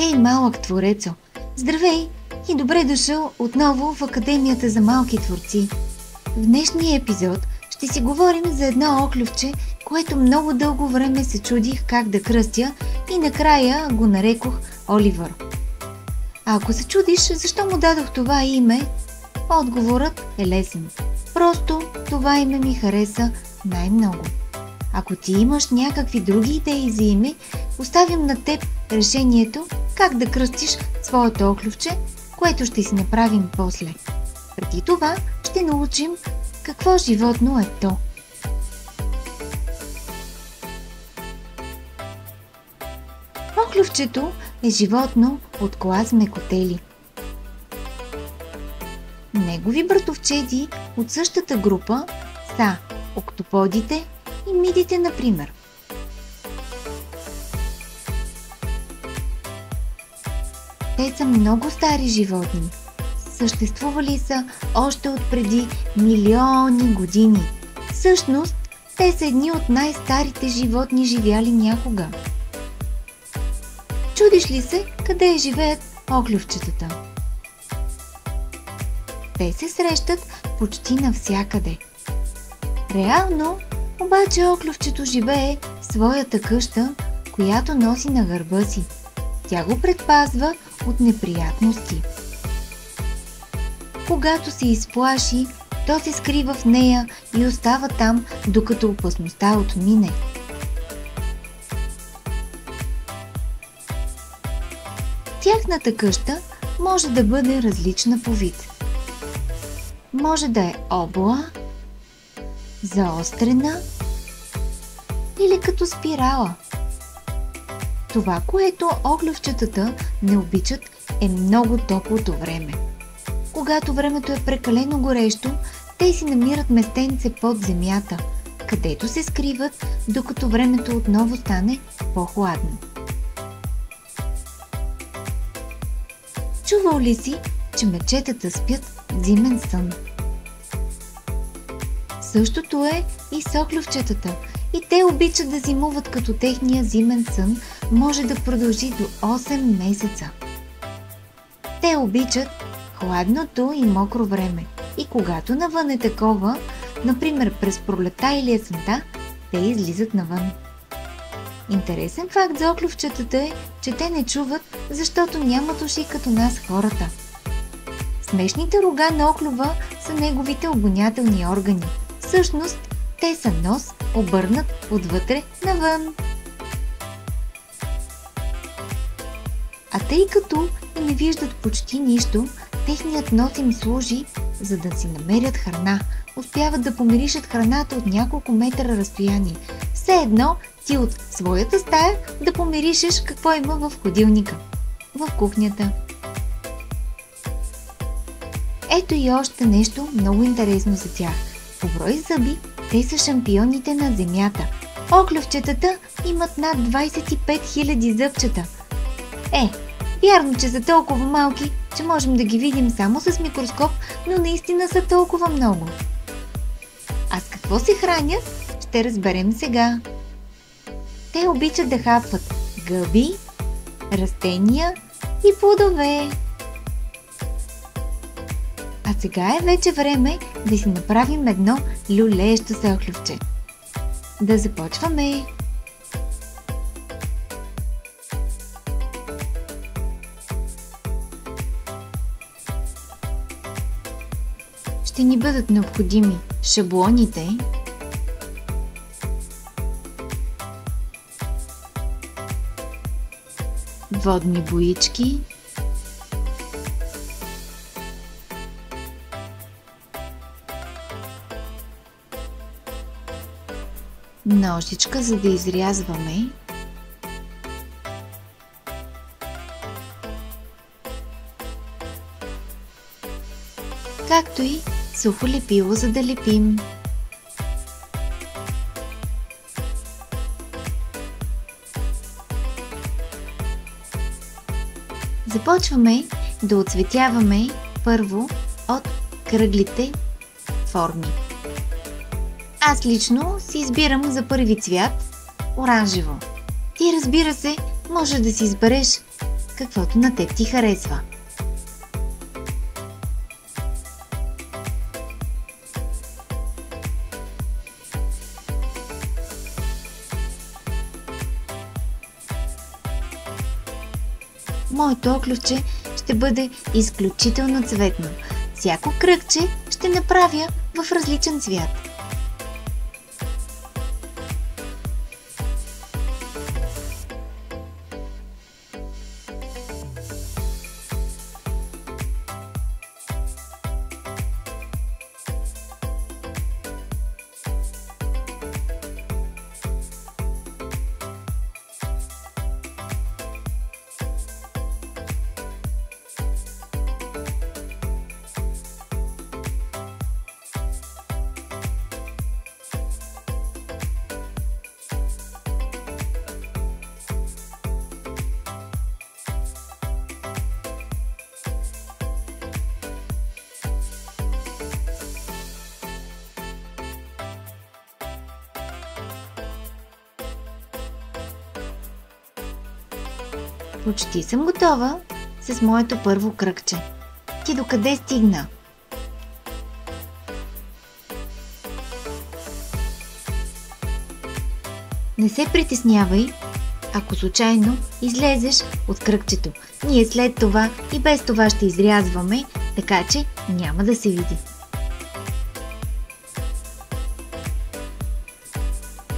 Хей, малък творецо! Здравей и добре дошъл отново в Академията за малки творци. В днешния епизод ще си говорим за едно оклювче, което много дълго време се чудих как да кръстя и накрая го нарекох Оливър. А ако се чудиш защо му дадох това име, отговорът е лесен. Просто това име ми хареса най-много. Ако ти имаш някакви други идеи за име, оставям на теб решението как да кръстиш своето оклювче, което ще си направим после. Преди това ще научим какво животно е то. Оклювчето е животно от клас мекотели. Негови братовчеди от същата група са октоподите и мидите, например. Те са много стари животни. Съществували са още от преди милиони години. Всъщност, те са едни от най-старите животни, живяли някога. Чудиш ли се къде живеят оклювчетата? Те се срещат почти навсякъде. Реално, обаче оклювчето живее в своята къща, която носи на гърба си. Тя го предпазва от неприятности. Когато се изплаши, то се скрива в нея и остава там, докато опасността отмине. Тяхната къща може да бъде различна по вид. Може да е обла, заострена или като спирала. Това, което оклювчетата не обичат, е много топлото време. Когато времето е прекалено горещо, те си намират местенце под земята, където се скриват, докато времето отново стане по-хладно. Чувал ли си, че мечетата спят зимен сън? Същото е и с оклювчетата. И те обичат да зимуват, като техния зимен сън може да продължи до 8 месеца. Те обичат хладното и мокро време. И когато навън е такова, например през пролета или есента, те излизат навън. Интересен факт за оклювчетата е, че те не чуват, защото нямат уши като нас хората. Смешните рога на оклюва са неговите обонятелни органи. Всъщност, те са нос, обърнат отвътре навън. А тъй като и не виждат почти нищо, техният нос им служи, за да си намерят храна. Успяват да помиришат храната от няколко метра разстояние. Все едно ти от своята стая да помиришеш какво има в ходилника, в кухнята. Ето и още нещо много интересно за тях. По брой зъби те са шампионите на земята. Оклювчетата имат над 25 000 зъбчета. Вярно, че са толкова малки, че можем да ги видим само с микроскоп, но наистина са толкова много. А с какво се хранят, ще разберем сега. Те обичат да хапват гъби, растения и плодове. А сега е вече време да си направим едно люлеещо се оклювче. Да започваме! Ще ни бъдат необходими шаблоните, водни боички, ножичка, за да изрязваме, както и сухо лепило, за да лепим. Започваме да оцветяваме първо от кръглите форми. Аз лично си избирам за първи цвят оранжево. Ти, разбира се, можеш да си избереш каквото на теб ти харесва. Моето оклювче ще бъде изключително цветно. Всяко кръгче ще направя в различен цвят. Почти съм готова с моето първо кръгче. Ти докъде стигна? Не се притеснявай, ако случайно излезеш от кръгчето. Ние след това и без това ще изрязваме, така че няма да се види.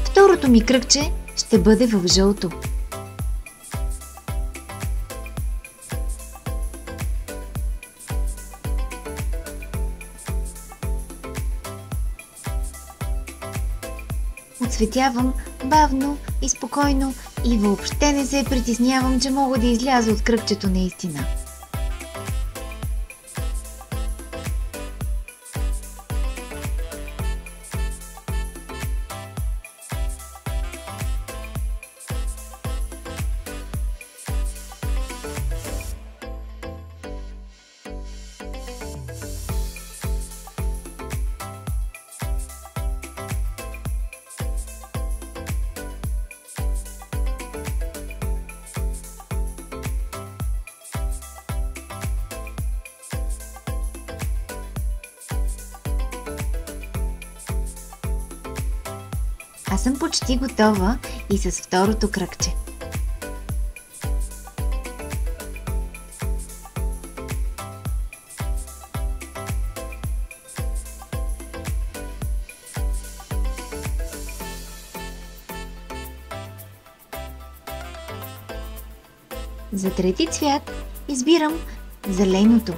Второто ми кръгче ще бъде в жълто. Отцветявам бавно и спокойно и въобще не се притеснявам, че мога да изляза от кръгчето наистина. Аз съм почти готова и с второто кръгче. За трети цвят избирам зеленото.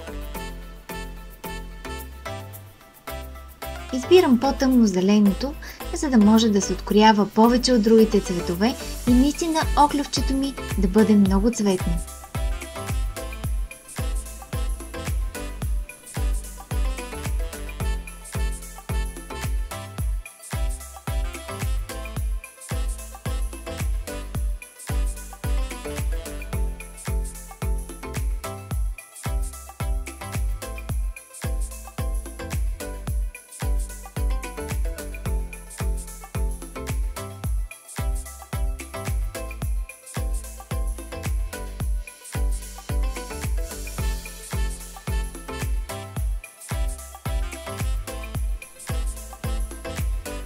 Избирам по-тъмно зеленото, за да може да се откроява повече от другите цветове и наистина оклювчето ми да бъде много цветно.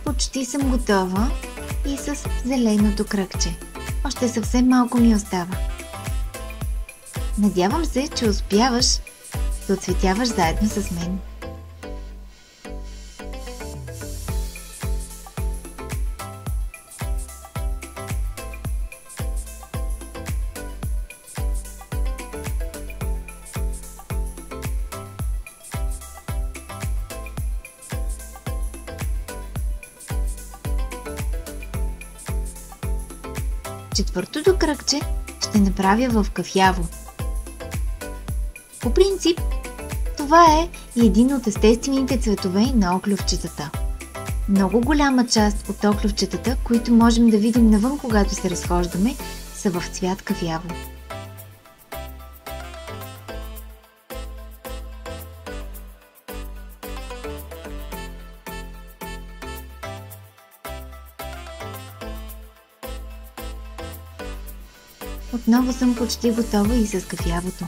Почти съм готова и с зеленото кръгче. Още съвсем малко ми остава. Надявам се, че успяваш да оцветяваш заедно с мен. Четвъртото кръгче ще направя в кафяво. По принцип, това е и един от естествените цветове на оклювчетата. Много голяма част от оклювчетата, които можем да видим навън, когато се разхождаме, са в цвят кафяво. отново съм почти готова и с кафявото.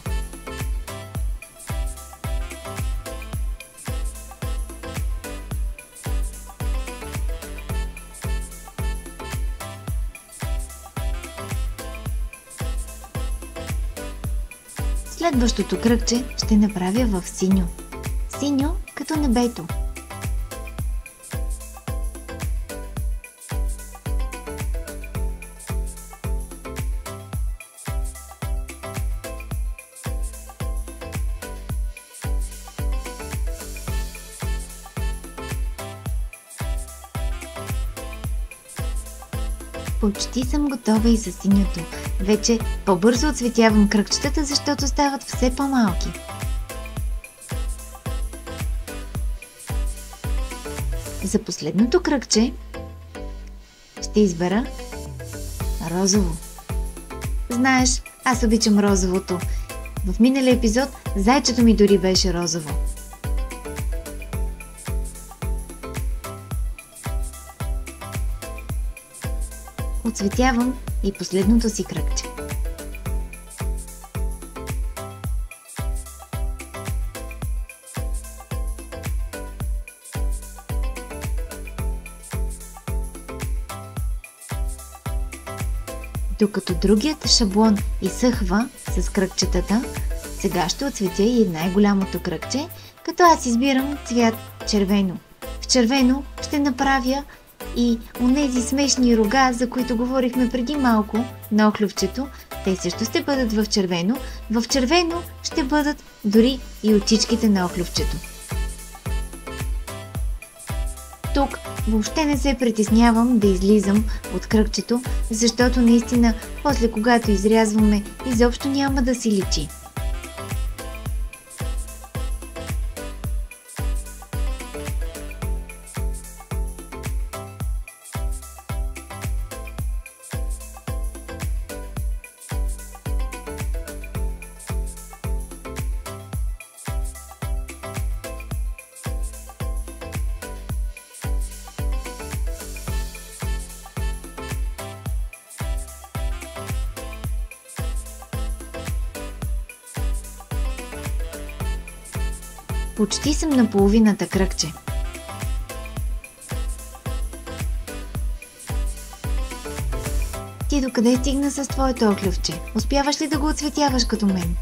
Следващото кръгче ще направя в синьо. Синьо като небето. Почти съм готова и с синьото. Вече по-бързо оцветявам кръгчетата, защото стават все по-малки. За последното кръгче ще избера розово. Знаеш, аз обичам розовото. В миналия епизод зайчето ми дори беше розово. Оцветявам и последното си кръгче. Докато другият шаблон изсъхва с кръгчетата, сега ще оцветя и най-голямото кръгче, като аз избирам цвят червено. В червено ще направя и онези смешни рога, за които говорихме преди малко на охлювчето, те също ще бъдат в червено. В червено ще бъдат дори и очичките на охлювчето. Тук въобще не се притеснявам да излизам от кръгчето, защото наистина после когато изрязваме, изобщо няма да си личи. Почти съм на половината кръгче. Ти докъде стигна с твоето охлювче? Успяваш ли да го оцветяваш като мен?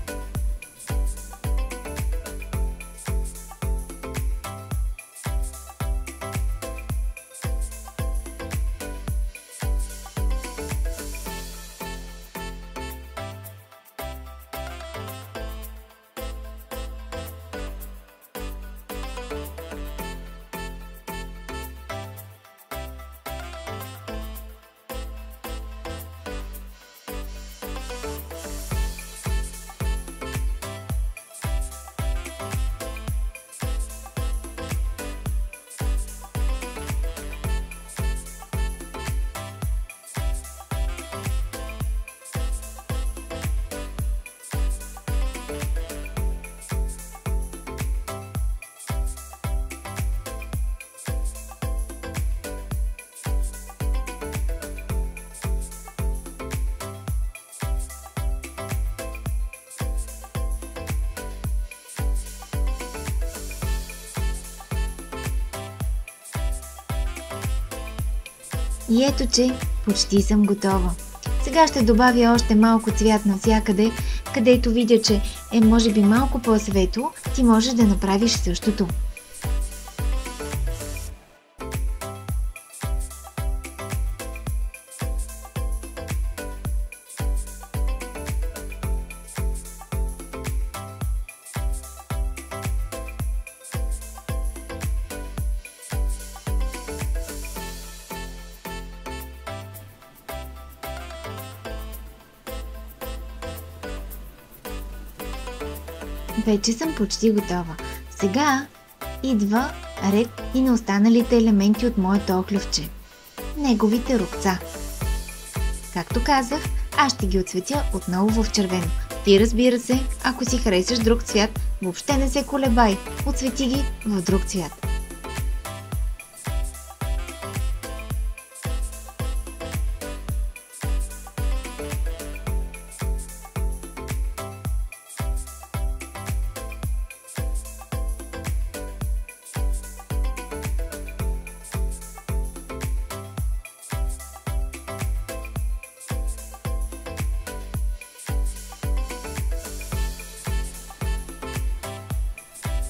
И ето, че почти съм готова. Сега ще добавя още малко цвят навсякъде, където видя, че е може би малко по-светло, ти можеш да направиш същото. Вече съм почти готова. Сега идва ред и на останалите елементи от моето охлювче. Неговите рокца. Както казах, аз ще ги оцветя отново в червено. Ти, разбира се, ако си харесаш друг цвят, въобще не се колебай. Оцвети ги в друг цвят.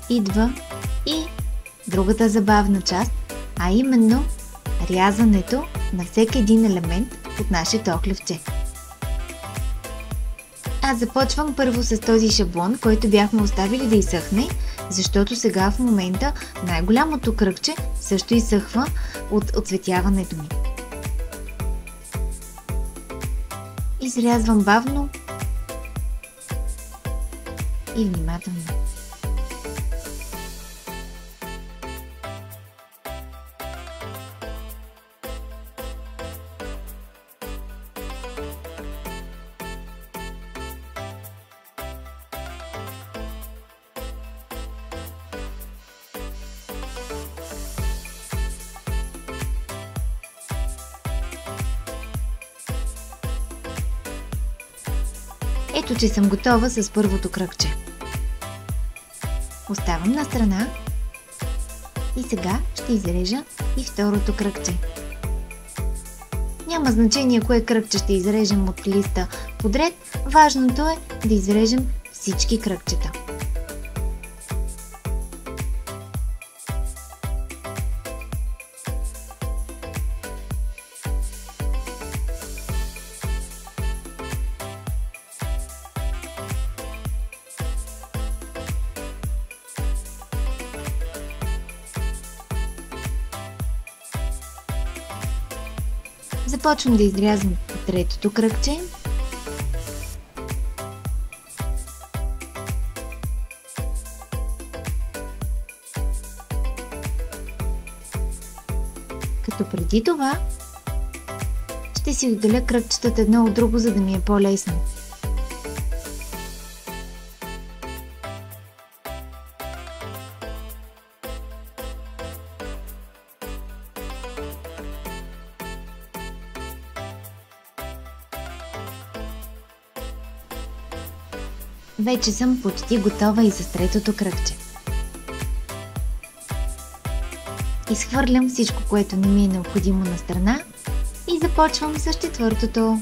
идва и другата забавна част, а именно рязането на всеки един елемент от нашето оклювче. Аз започвам първо с този шаблон, който бяхме оставили да изсъхне, защото сега в момента най-голямото кръгче също изсъхва от оцветяването ми. Изрязвам бавно и внимателно. Ето, че съм готова с първото кръгче. Оставам на страна и сега ще изрежа и второто кръгче. Няма значение кое кръгче ще изрежем от листа подред, важното е да изрежем всички кръгчета. Започвам да изрязвам третото кръгче. Като преди това ще си отделя кръгчетата едно от друго, за да ми е по-лесно. Вече съм почти готова и с третото кръгче. Изхвърлям всичко, което не ми е необходимо на страна и започвам с четвъртото.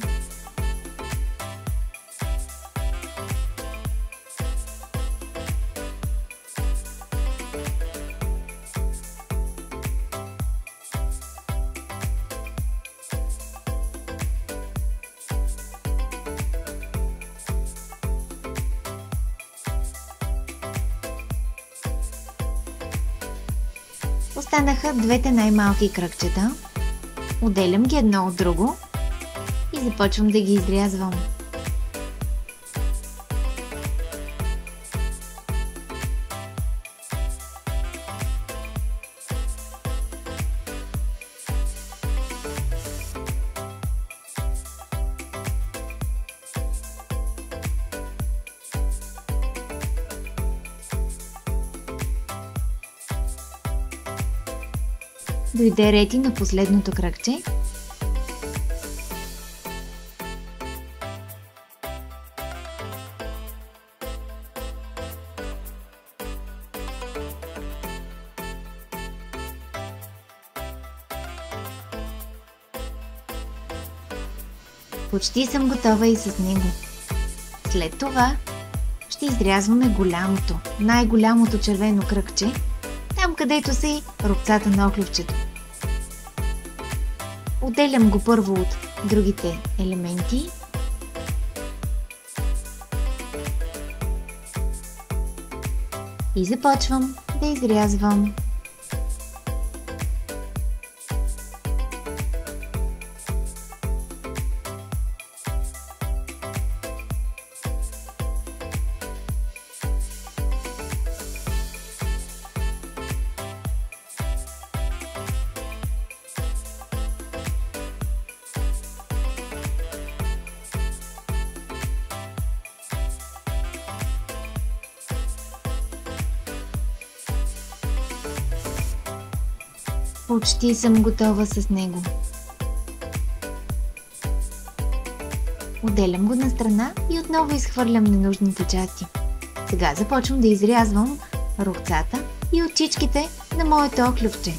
Останаха двете най-малки кръгчета. Отделям ги едно от друго и започвам да ги изрязвам. Дойде ред и на последното кръгче. Почти съм готова и с него. След това ще изрязваме голямото, най-голямото червено кръгче, там където са и рубцата на оклювчето. Отделям го първо от другите елементи. И започвам да изрязвам. Почти съм готова с него. Отделям го на страна и отново изхвърлям ненужните части. Сега започвам да изрязвам рокцата и очичките на моето оклювче.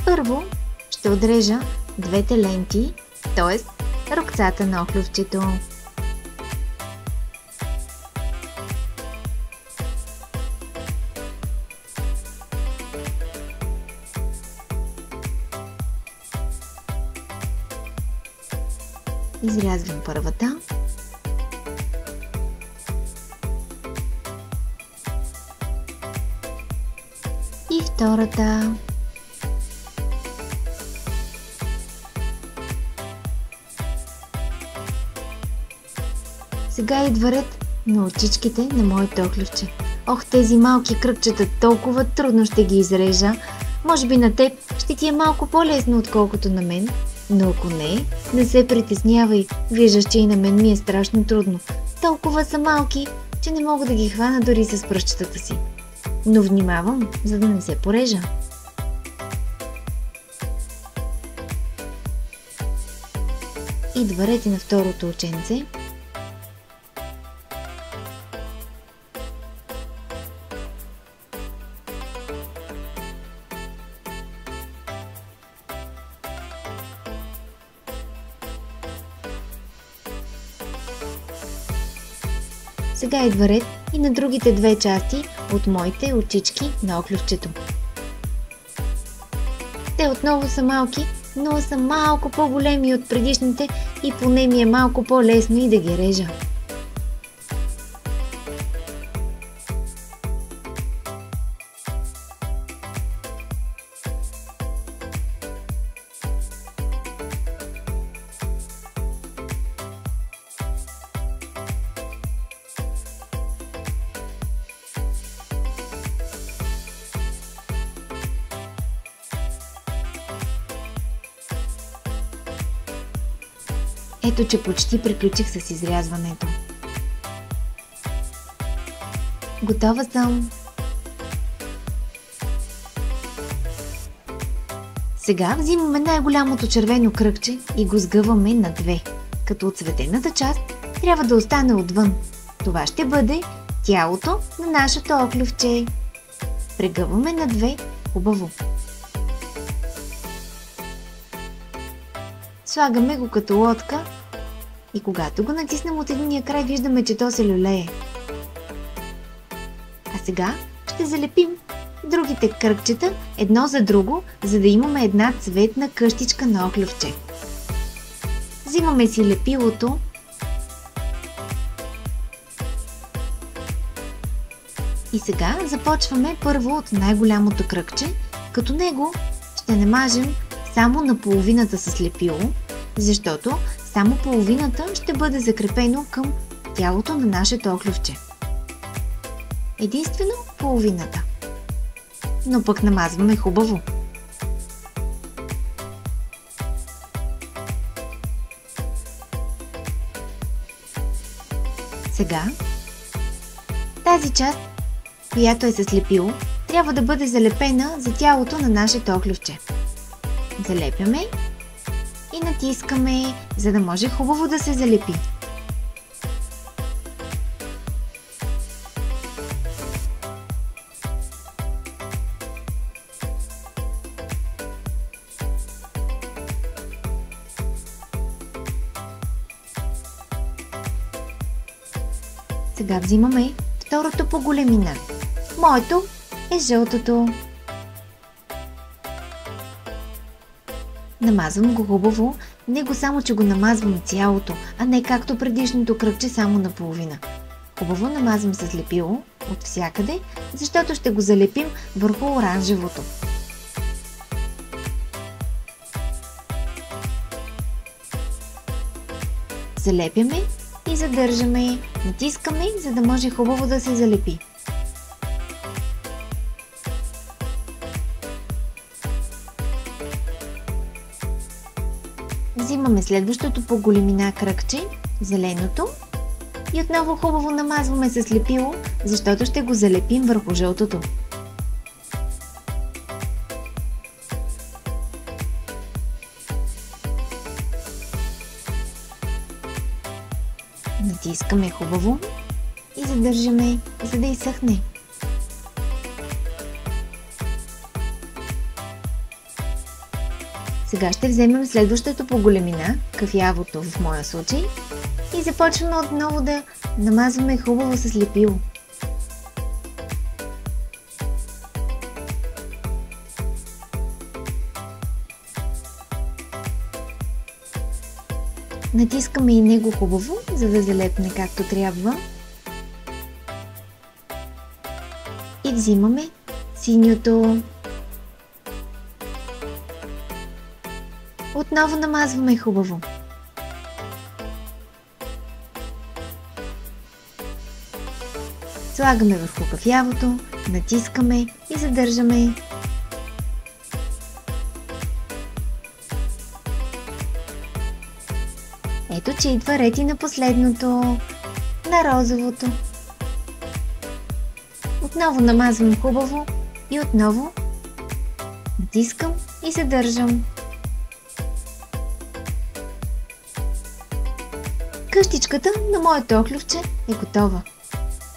Първо ще отрежа двете ленти, т.е. рокцата на оклювчето. Изрязвам първата. И втората. Сега идва ред на очичките на моето оклювче. Ох, тези малки кръгчета толкова трудно ще ги изрежа. Може би на теб ще ти е малко по-лесно, отколкото на мен. Но ако не се притеснявай. Виждаш, че и на мен ми е страшно трудно. Толкова са малки, че не мога да ги хвана дори с пръстчетата си. Но внимавам, за да не се порежа. Идва ред и на второто оченце. Сега идва ред и на другите две части от моите очички на оклювчето. Те отново са малки, но са малко по-големи от предишните и поне ми е малко по-лесно и да ги режа. Ето, че почти приключих с изрязването. Готова съм! Сега взимаме най-голямото червено кръгче и го сгъваме на две, като отцветената част трябва да остане отвън. Това ще бъде тялото на нашето оклювче. Прегъваме на две хубаво. Слагаме го като лодка и когато го натиснем от единия край, виждаме, че то се люлее. А сега ще залепим другите кръгчета едно за друго, за да имаме една цветна къщичка на оклювче. Взимаме си лепилото и сега започваме първо от най-голямото кръгче, като него ще намажем само на половината с лепило, защото само половината ще бъде закрепено към тялото на нашето оклювче. Единствено половината. Но пък намазваме хубаво. Сега тази част, която е с лепило, трябва да бъде залепена за тялото на нашето оклювче. Залепяме и натискаме, за да може хубаво да се залепи. Сега взимаме второто по големина. Моето е жълтото. Намазвам го хубаво, не го само, че го намазвам цялото, а не както предишното кръгче само наполовина. Хубаво намазвам с лепило от всякъде, защото ще го залепим върху оранжевото. Залепяме и задържаме, натискаме, за да може хубаво да се залепи. Взимаме следващото по големина кръгче, зеленото, и отново хубаво намазваме с лепило, защото ще го залепим върху жълтото. Натискаме хубаво и задържаме, за да изсъхне. Сега ще вземем следващото по големина, кафявото в моя случай, и започваме отново да намазваме хубаво с лепило. Натискаме и него хубаво, за да залепне както трябва. И взимаме синьото. Отново намазваме хубаво. Слагаме върху кафявото, натискаме и задържаме. Ето, че идва ред и на последното, на розовото. Отново намазвам хубаво и отново натискам и задържам. Къщичката на моето оклювче е готова.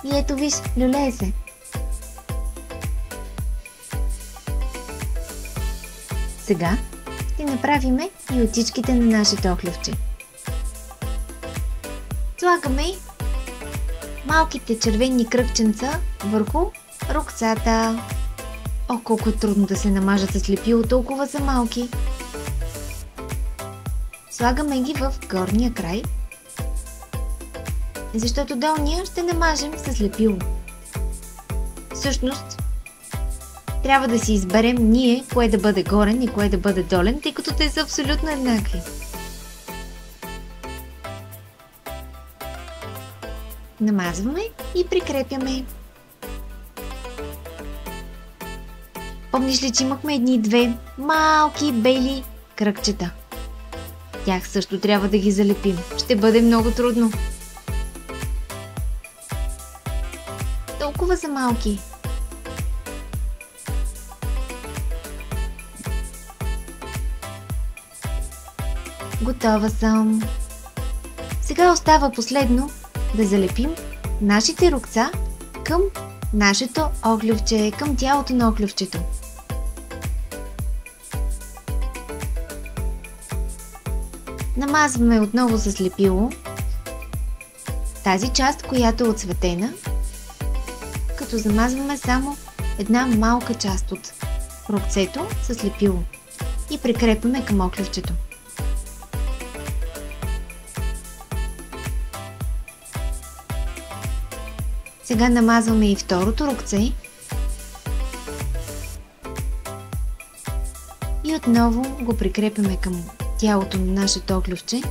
И ето виж, люлее се. Сега ще направим и очичките на нашето оклювче. Слагаме малките червени кръгченца върху рокцата. О, колко е трудно да се намажат с лепило, толкова са малки. Слагаме ги в горния край, защото долния ще намажем с лепило. Всъщност, трябва да си изберем ние кое да бъде горен и кое да бъде долен, тъй като те са абсолютно еднакви. Намазваме и прикрепяме. Помниш ли, че имахме едни-две малки бели кръгчета? Тях също трябва да ги залепим. Ще бъде много трудно. Толкова са малки. Готова съм. Сега остава последно да залепим нашите рокца към нашето оклювче, към тялото на оклювчето. Намазваме отново с лепило тази част, която е отцветена, като замазваме само една малка част от рокцето с лепило и прикрепваме към оклювчето. Сега намазваме и второто рокце и отново го прикрепяме към тялото на нашето оклювче,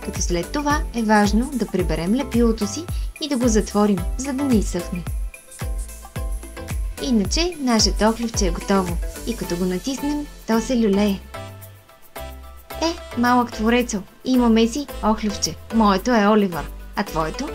като след това е важно да приберем лепилото си и да го затворим, за да не изсъхне. Иначе нашето оклювче е готово и като го натиснем, то се люлее. Малък творецо, имаме си оклювче. Моето е Оливър, а твоето?